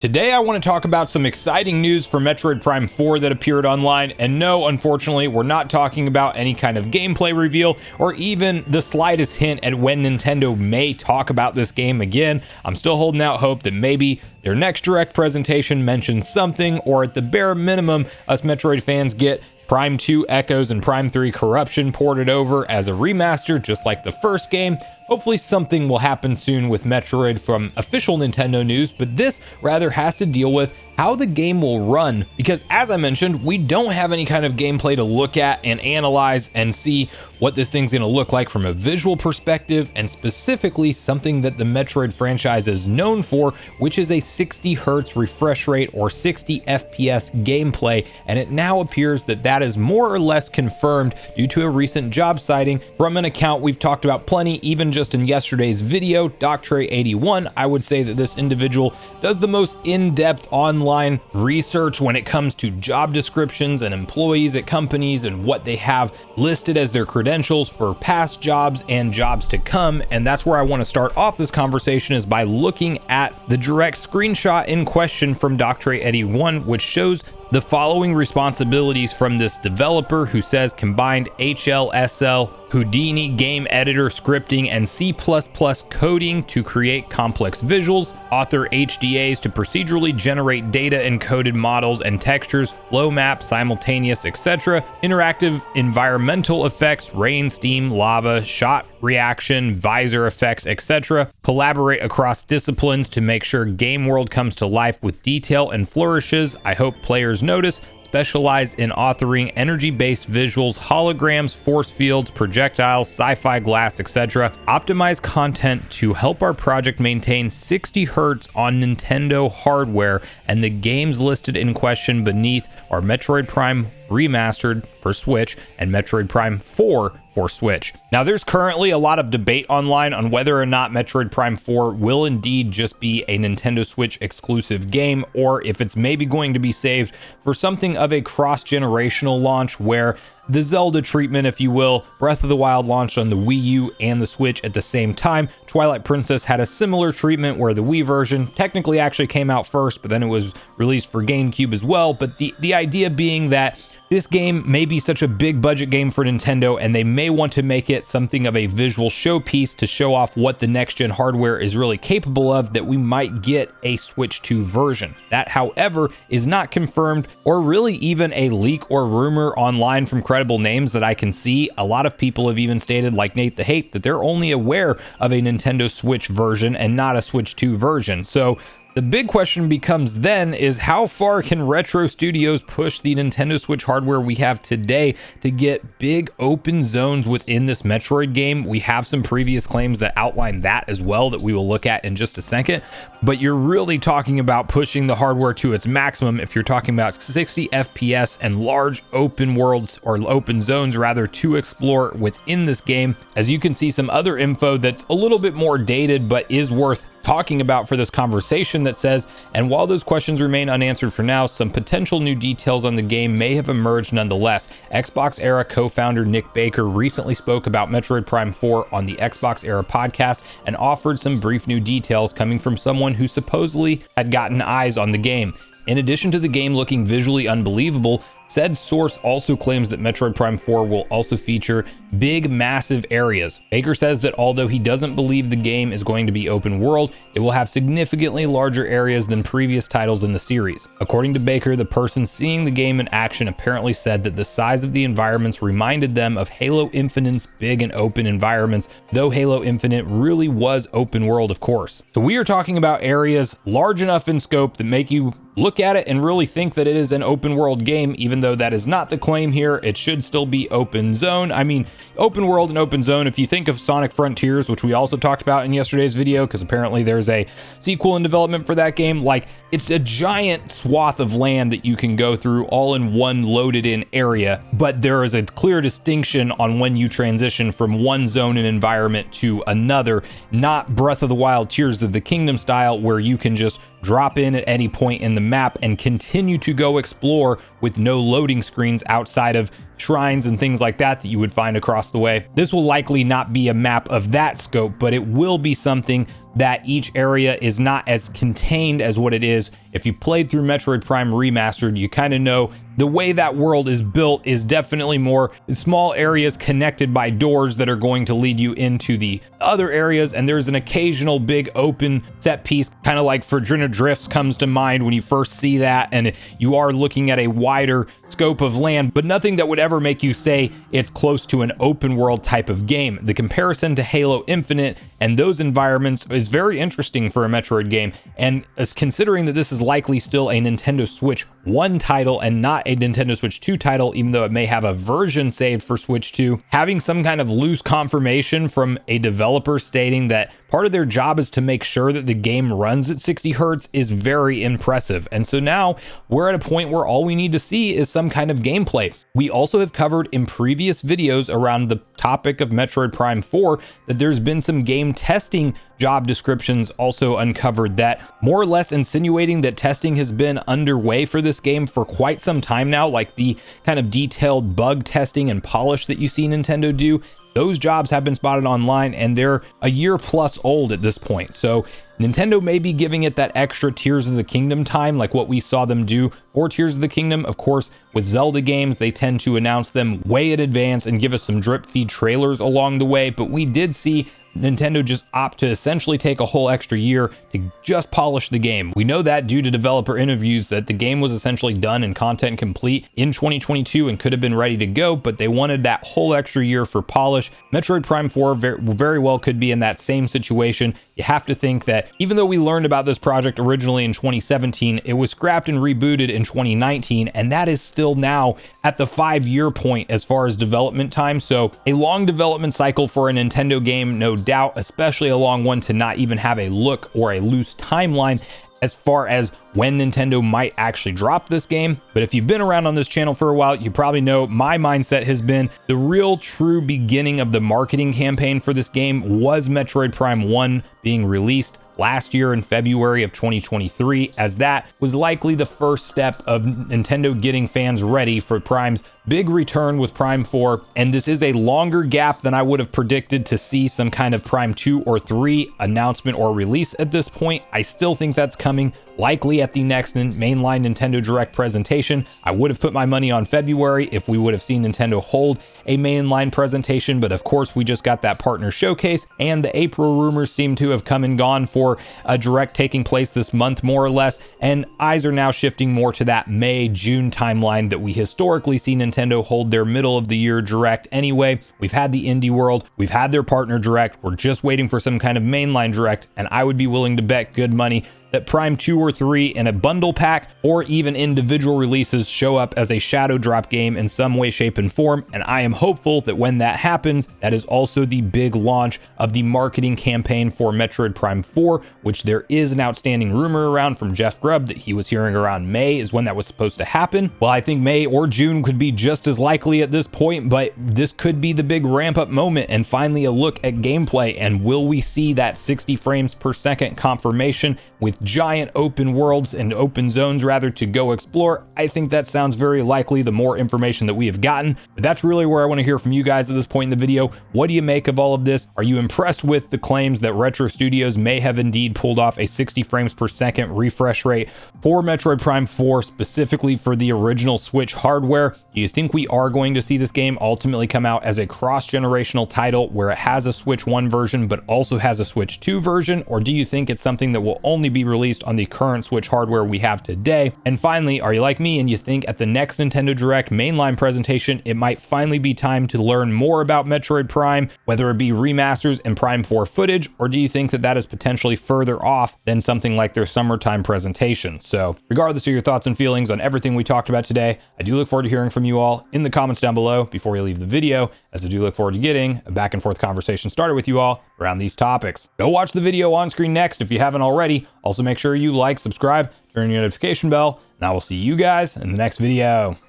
Today I want to talk about some exciting news for Metroid Prime 4 that appeared online, and no, unfortunately, we're not talking about any kind of gameplay reveal or even the slightest hint at when Nintendo may talk about this game again. I'm still holding out hope that maybe their next direct presentation mentions something, or at the bare minimum, us Metroid fans get Prime 2 Echoes and Prime 3 Corruption ported over as a remaster, just like the first game. Hopefully something will happen soon with Metroid from official Nintendo news, but this rather has to deal with how the game will run, because as I mentioned, we don't have any kind of gameplay to look at and analyze and see what this thing's going to look like from a visual perspective, and specifically something that the Metroid franchise is known for, which is a 60 Hz refresh rate or 60 FPS gameplay, and it now appears that that is more or less confirmed due to a recent job sighting from an account we've talked about plenty, even just in yesterday's video, Doctray81. I would say that this individual does the most in-depth online research when it comes to job descriptions and employees at companies and what they have listed as their credentials for past jobs and jobs to come. And that's where I want to start off this conversation, is by looking at the direct screenshot in question from Doctray81, which shows the following responsibilities from this developer, who says combined HLSL, Houdini game editor scripting, and C++ coding to create complex visuals, author HDAs to procedurally generate data encoded models and textures, flow map, simultaneous, etc., interactive environmental effects, rain, steam, lava, shot reaction, visor effects, etc., collaborate across disciplines to make sure game world comes to life with detail and flourishes. I hope players notice. Specialize in authoring energy-based visuals, holograms, force fields, projectiles, sci-fi glass, etc. Optimize content to help our project maintain 60 Hz on Nintendo hardware, and the games listed in question beneath are Metroid Prime Remastered for Switch and Metroid Prime 4 for Switch. Now, there's currently a lot of debate online on whether or not Metroid Prime 4 will indeed just be a Nintendo Switch exclusive game, or if it's maybe going to be saved for something of a cross-generational launch where the Zelda treatment, if you will. Breath of the Wild launched on the Wii U and the Switch at the same time. Twilight Princess had a similar treatment where the Wii version technically actually came out first, but then it was released for GameCube as well. But the idea being that this game may be such a big budget game for Nintendo, and they may want to make it something of a visual showpiece to show off what the next gen hardware is really capable of, that we might get a Switch 2 version. That, however, is not confirmed, or really even a leak or rumor online from credible names that I can see. A lot of people have even stated, like Nate the Hate, that they're only aware of a Nintendo Switch version and not a Switch 2 version. So the big question becomes then is, how far can Retro Studios push the Nintendo Switch hardware we have today to get big open zones within this Metroid game? We have some previous claims that outline that as well, that we will look at in just a second. But you're really talking about pushing the hardware to its maximum if you're talking about 60 FPS and large open worlds, or open zones rather, to explore within this game. As you can see, some other info that's a little bit more dated but is worth talking about for this conversation, that says, and while those questions remain unanswered for now, some potential new details on the game may have emerged nonetheless. Xbox Era co-founder Nick Baker recently spoke about Metroid Prime 4 on the Xbox Era podcast and offered some brief new details coming from someone who supposedly had gotten eyes on the game. In addition to the game looking visually unbelievable, said source also claims that Metroid Prime 4 will also feature big, massive areas. Baker says that although he doesn't believe the game is going to be open world, it will have significantly larger areas than previous titles in the series. According to Baker, the person seeing the game in action apparently said that the size of the environments reminded them of Halo Infinite's big and open environments, though Halo Infinite really was open world, of course. So we are talking about areas large enough in scope that make you look at it and really think that it is an open world game, even though that is not the claim here. It should still be open zone. I mean, open world and open zone, if you think of Sonic Frontiers, which we also talked about in yesterday's video, because apparently there's a sequel in development for that game, like, it's a giant swath of land that you can go through all in one loaded in area, but there is a clear distinction on when you transition from one zone and environment to another, not Breath of the Wild Tears of the Kingdom style, where you can just drop in at any point in the map and continue to go explore with no loading screens outside of shrines and things like that that you would find across the way. This will likely not be a map of that scope, but it will be something that each area is not as contained as what it is. If you played through Metroid Prime Remastered, you kind of know the way that world is built is definitely more small areas connected by doors that are going to lead you into the other areas, and there's an occasional big open set piece, kind of like Virginia Drifts comes to mind when you first see that, and you are looking at a wider scope of land, but nothing that would ever make you say it's close to an open world type of game. The comparison to Halo Infinite and those environments is very interesting for a Metroid game, and as considering that this is likely still a Nintendo Switch 1 title and not a Nintendo Switch 2 title, even though it may have a version saved for Switch 2, having some kind of loose confirmation from a developer stating that part of their job is to make sure that the game runs at 60 Hertz is very impressive. And so now we're at a point where all we need to see is some kind of gameplay. We also have covered in previous videos around the topic of Metroid Prime 4 that there's been some game testing job descriptions also uncovered that more or less insinuating that testing has been underway for this game for quite some time now, like the kind of detailed bug testing and polish that you see Nintendo do. Those jobs have been spotted online and they're a year plus old at this point. So Nintendo may be giving it that extra Tears of the Kingdom time, like what we saw them do for Tears of the Kingdom. Of course, with Zelda games, they tend to announce them way in advance and give us some drip feed trailers along the way. But we did see Nintendo just opt to essentially take a whole extra year to just polish the game. We know that due to developer interviews that the game was essentially done and content complete in 2022 and could have been ready to go, but they wanted that whole extra year for polish. Metroid Prime 4 very well could be in that same situation. You have to think that even though we learned about this project originally in 2017, it was scrapped and rebooted in 2019, and that is still now at the 5-year point as far as development time. So a long development cycle for a Nintendo game, no doubt, especially a long one to not even have a look or a loose timeline as far as when Nintendo might actually drop this game. But if you've been around on this channel for a while, you probably know my mindset has been the real true beginning of the marketing campaign for this game was Metroid Prime 1 being released last year in February of 2023, as that was likely the first step of Nintendo getting fans ready for Prime's big return with Prime 4. And this is a longer gap than I would have predicted to see some kind of Prime 2 or 3 announcement or release at this point. I still think that's coming, likely at the next mainline Nintendo Direct presentation. I would have put my money on February if we would have seen Nintendo hold a mainline presentation, but of course we just got that partner showcase, and the April rumors seem to have come and gone for a Direct taking place this month more or less, and eyes are now shifting more to that May-June timeline that we historically see Nintendo hold their middle of the year Direct anyway. We've had the Indie World, we've had their partner Direct, we're just waiting for some kind of mainline Direct, and I would be willing to bet good money that Prime 2 or 3 in a bundle pack or even individual releases show up as a shadow drop game in some way, shape, and form. And I am hopeful that when that happens, that is also the big launch of the marketing campaign for Metroid Prime 4, which there is an outstanding rumor around from Jeff Grubb that he was hearing around May is when that was supposed to happen. Well, I think May or June could be just as likely at this point, but this could be the big ramp up moment and finally a look at gameplay. And will we see that 60 frames per second confirmation with giant open worlds and open zones rather to go explore? I think that sounds very likely the more information that we have gotten, but that's really where I want to hear from you guys at this point in the video. What do you make of all of this? Are you impressed with the claims that Retro Studios may have indeed pulled off a 60 frames per second refresh rate for Metroid Prime 4, specifically for the original Switch hardware? Do you think we are going to see this game ultimately come out as a cross-generational title where it has a Switch 1 version but also has a Switch 2 version, or do you think it's something that will only be released on the current Switch hardware we have today? And finally, are you like me and you think at the next Nintendo Direct mainline presentation, it might finally be time to learn more about Metroid Prime, whether it be remasters and Prime 4 footage, or do you think that that is potentially further off than something like their summertime presentation? So regardless of your thoughts and feelings on everything we talked about today, I do look forward to hearing from you all in the comments down below before you leave the video, as I do look forward to getting a back and forth conversation started with you all around these topics. Go watch the video on screen next if you haven't already. Also make sure you like, subscribe, turn your notification bell, and I will see you guys in the next video.